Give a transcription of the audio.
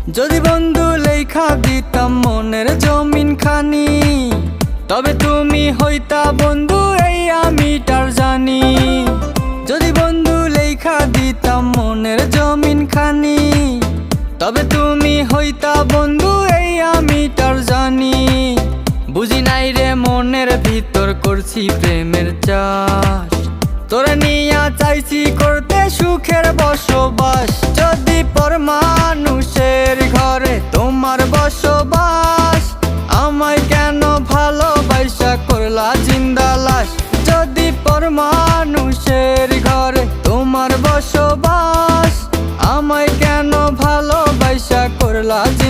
যদি বন্ধু লেখা দিতাম মনের জমিন খানি, তবে তুমি হইতা বন্ধু এই আমিটার জানি। যদি বন্ধু লেখা দিতাম মনের জমিন খানি, তবে তুমি হইতা বন্ধু এই আমিটার জানি। বুঝি নাই রে মনের ভিতর করছি প্রেমের চাষ, তোরে নিয়া চাইছি করতে সুখের বসবাস। যদি পর মানুষের ঘরে তোমার বসবাস, আমায় কেন ভালোবাসা করলা জিন্দা লাশ। যদি পর মানুষের ঘরে তোমার বসবাস, আমায় কেন ভালোবাসা করলা জিন্দা